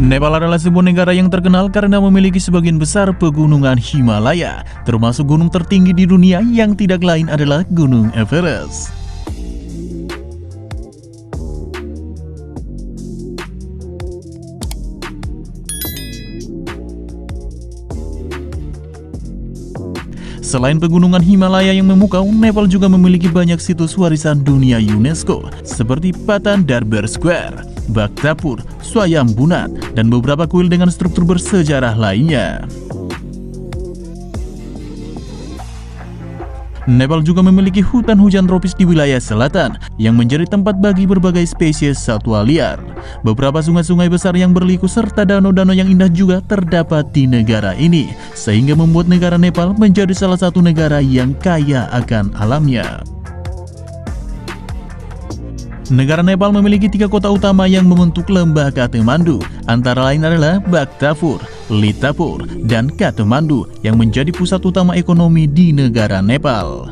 Nepal adalah sebuah negara yang terkenal karena memiliki sebagian besar pegunungan Himalaya, termasuk gunung tertinggi di dunia yang tidak lain adalah Gunung Everest. Selain pegunungan Himalaya yang memukau, Nepal juga memiliki banyak situs warisan dunia UNESCO seperti Patan Darbar Square, Bhaktapur, Swayambunat, dan beberapa kuil dengan struktur bersejarah lainnya. Nepal juga memiliki hutan hujan tropis di wilayah selatan yang menjadi tempat bagi berbagai spesies satwa liar. Beberapa sungai-sungai besar yang berliku serta danau-danau yang indah juga terdapat di negara ini, sehingga membuat negara Nepal menjadi salah satu negara yang kaya akan alamnya. Negara Nepal memiliki 3 kota utama yang membentuk lembah Kathmandu, antara lain adalah Bhaktapur, Litapur, dan Kathmandu yang menjadi pusat utama ekonomi di negara Nepal.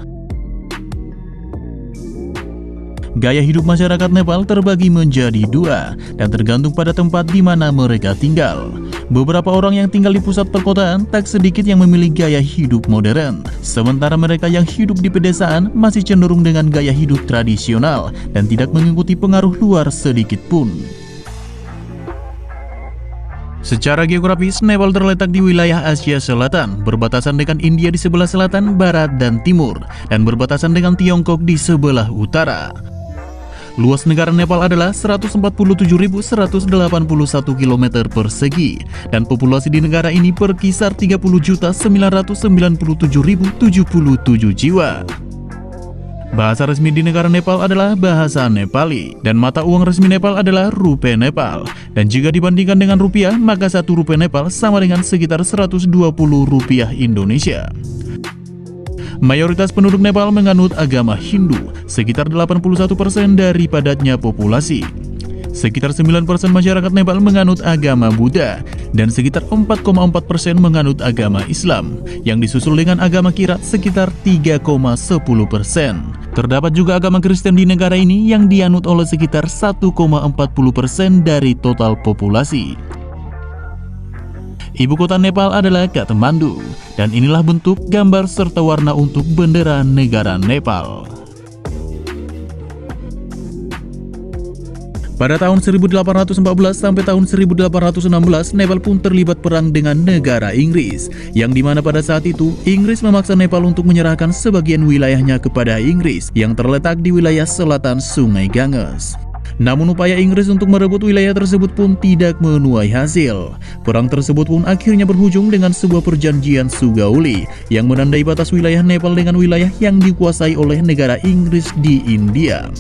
Gaya hidup masyarakat Nepal terbagi menjadi 2 dan tergantung pada tempat di mana mereka tinggal. Beberapa orang yang tinggal di pusat perkotaan tak sedikit yang memilih gaya hidup modern, sementara mereka yang hidup di pedesaan masih cenderung dengan gaya hidup tradisional dan tidak mengikuti pengaruh luar sedikit pun. Secara geografis, Nepal terletak di wilayah Asia Selatan, berbatasan dengan India di sebelah selatan, barat, dan timur, dan berbatasan dengan Tiongkok di sebelah utara. Luas negara Nepal adalah 147.181 km persegi, dan populasi di negara ini berkisar 30.997.077 jiwa. Bahasa resmi di negara Nepal adalah bahasa Nepali, dan mata uang resmi Nepal adalah rupiah Nepal. Dan jika dibandingkan dengan rupiah, maka 1 rupiah Nepal sama dengan sekitar 120 rupiah Indonesia. Mayoritas penduduk Nepal menganut agama Hindu, sekitar 81% dari padatnya populasi. Sekitar 9% masyarakat Nepal menganut agama Buddha, dan sekitar 4,4% menganut agama Islam, yang disusul dengan agama Kirat sekitar 3,10%. Terdapat juga agama Kristen di negara ini yang dianut oleh sekitar 1,40% dari total populasi. Ibu kota Nepal adalah Kathmandu, dan inilah bentuk, gambar, serta warna untuk bendera negara Nepal. Pada tahun 1814 sampai tahun 1816, Nepal pun terlibat perang dengan negara Inggris, yang dimana pada saat itu, Inggris memaksa Nepal untuk menyerahkan sebagian wilayahnya kepada Inggris, yang terletak di wilayah selatan Sungai Ganges. Namun upaya Inggris untuk merebut wilayah tersebut pun tidak menuai hasil. Perang tersebut pun akhirnya berujung dengan sebuah perjanjian Sugauli yang menandai batas wilayah Nepal dengan wilayah yang dikuasai oleh negara Inggris di India.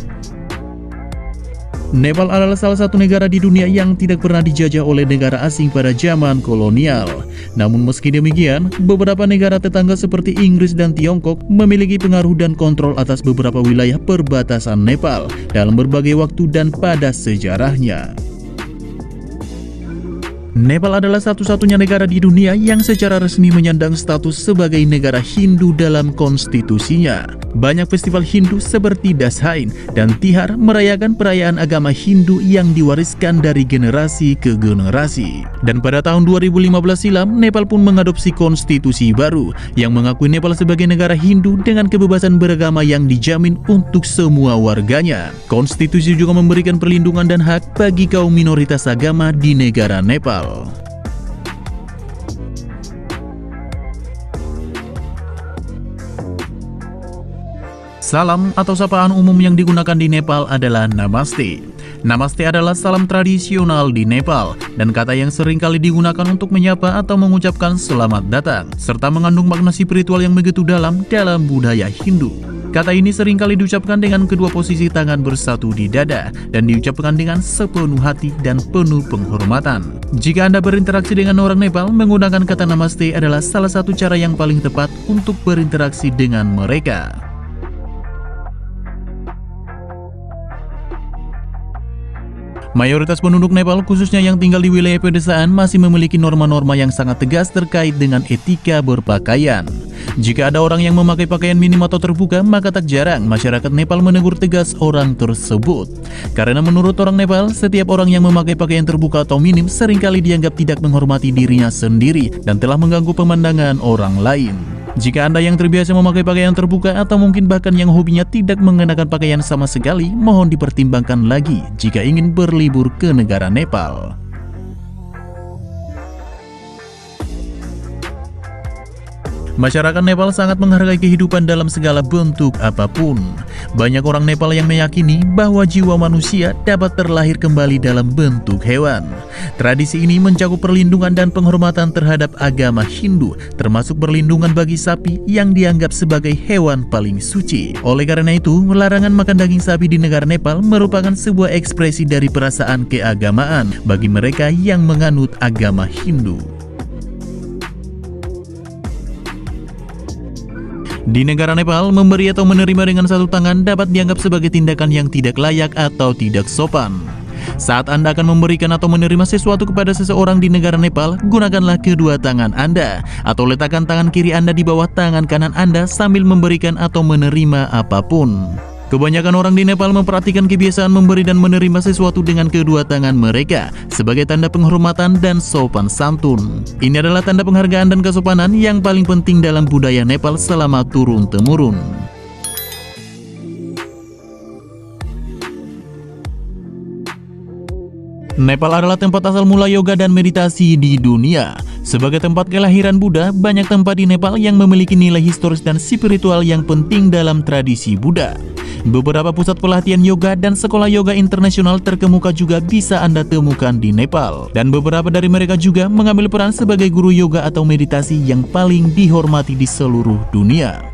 Nepal adalah salah satu negara di dunia yang tidak pernah dijajah oleh negara asing pada zaman kolonial. Namun meski demikian, beberapa negara tetangga seperti Inggris dan Tiongkok memiliki pengaruh dan kontrol atas beberapa wilayah perbatasan Nepal dalam berbagai waktu dan pada sejarahnya. Nepal adalah satu-satunya negara di dunia yang secara resmi menyandang status sebagai negara Hindu dalam konstitusinya. Banyak festival Hindu seperti Dashain dan Tihar merayakan perayaan agama Hindu yang diwariskan dari generasi ke generasi. Dan pada tahun 2015 silam, Nepal pun mengadopsi konstitusi baru yang mengakui Nepal sebagai negara Hindu dengan kebebasan beragama yang dijamin untuk semua warganya. Konstitusi juga memberikan perlindungan dan hak bagi kaum minoritas agama di negara Nepal. Salam atau sapaan umum yang digunakan di Nepal adalah Namaste. Namaste adalah salam tradisional di Nepal dan kata yang sering kali digunakan untuk menyapa atau mengucapkan selamat datang, serta mengandung makna spiritual yang begitu dalam budaya Hindu. Kata ini sering kali diucapkan dengan kedua posisi tangan bersatu di dada dan diucapkan dengan sepenuh hati dan penuh penghormatan. Jika Anda berinteraksi dengan orang Nepal, menggunakan kata Namaste adalah salah satu cara yang paling tepat untuk berinteraksi dengan mereka. Mayoritas penduduk Nepal, khususnya yang tinggal di wilayah pedesaan, masih memiliki norma-norma yang sangat tegas terkait dengan etika berpakaian. Jika ada orang yang memakai pakaian minim atau terbuka, maka tak jarang masyarakat Nepal menegur tegas orang tersebut. Karena menurut orang Nepal, setiap orang yang memakai pakaian terbuka atau minim seringkali dianggap tidak menghormati dirinya sendiri dan telah mengganggu pemandangan orang lain. Jika Anda yang terbiasa memakai pakaian terbuka atau mungkin bahkan yang hobinya tidak mengenakan pakaian sama sekali, mohon dipertimbangkan lagi jika ingin berlibur ke negara Nepal. Masyarakat Nepal sangat menghargai kehidupan dalam segala bentuk apapun. Banyak orang Nepal yang meyakini bahwa jiwa manusia dapat terlahir kembali dalam bentuk hewan. Tradisi ini mencakup perlindungan dan penghormatan terhadap agama Hindu, termasuk perlindungan bagi sapi yang dianggap sebagai hewan paling suci. Oleh karena itu, larangan makan daging sapi di negara Nepal merupakan sebuah ekspresi dari perasaan keagamaan bagi mereka yang menganut agama Hindu. Di negara Nepal, memberi atau menerima dengan satu tangan dapat dianggap sebagai tindakan yang tidak layak atau tidak sopan. Saat Anda akan memberikan atau menerima sesuatu kepada seseorang di negara Nepal, gunakanlah kedua tangan Anda, atau letakkan tangan kiri Anda di bawah tangan kanan Anda sambil memberikan atau menerima apapun. Kebanyakan orang di Nepal memperhatikan kebiasaan memberi dan menerima sesuatu dengan kedua tangan mereka sebagai tanda penghormatan dan sopan santun. Ini adalah tanda penghargaan dan kesopanan yang paling penting dalam budaya Nepal selama turun-temurun. Nepal adalah tempat asal mula yoga dan meditasi di dunia. Sebagai tempat kelahiran Buddha, banyak tempat di Nepal yang memiliki nilai historis dan spiritual yang penting dalam tradisi Buddha. Beberapa pusat pelatihan yoga dan sekolah yoga internasional terkemuka juga bisa Anda temukan di Nepal. Dan beberapa dari mereka juga mengambil peran sebagai guru yoga atau meditasi yang paling dihormati di seluruh dunia.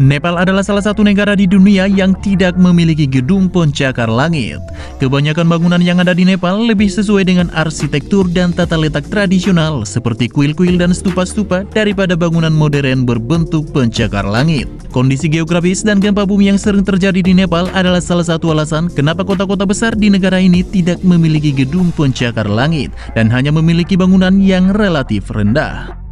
Nepal adalah salah satu negara di dunia yang tidak memiliki gedung pencakar langit. Kebanyakan bangunan yang ada di Nepal lebih sesuai dengan arsitektur dan tata letak tradisional seperti kuil-kuil dan stupa-stupa daripada bangunan modern berbentuk pencakar langit. Kondisi geografis dan gempa bumi yang sering terjadi di Nepal adalah salah satu alasan kenapa kota-kota besar di negara ini tidak memiliki gedung pencakar langit dan hanya memiliki bangunan yang relatif rendah.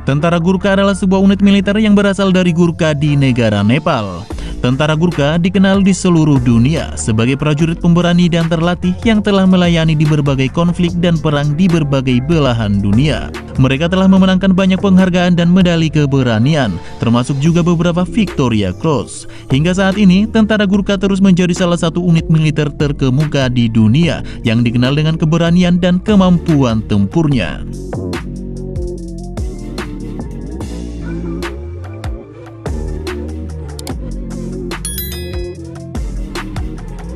Tentara Gurkha adalah sebuah unit militer yang berasal dari Gurkha di negara Nepal. Tentara Gurkha dikenal di seluruh dunia sebagai prajurit pemberani dan terlatih yang telah melayani di berbagai konflik dan perang di berbagai belahan dunia. Mereka telah memenangkan banyak penghargaan dan medali keberanian, termasuk juga beberapa Victoria Cross. Hingga saat ini, Tentara Gurkha terus menjadi salah satu unit militer terkemuka di dunia yang dikenal dengan keberanian dan kemampuan tempurnya.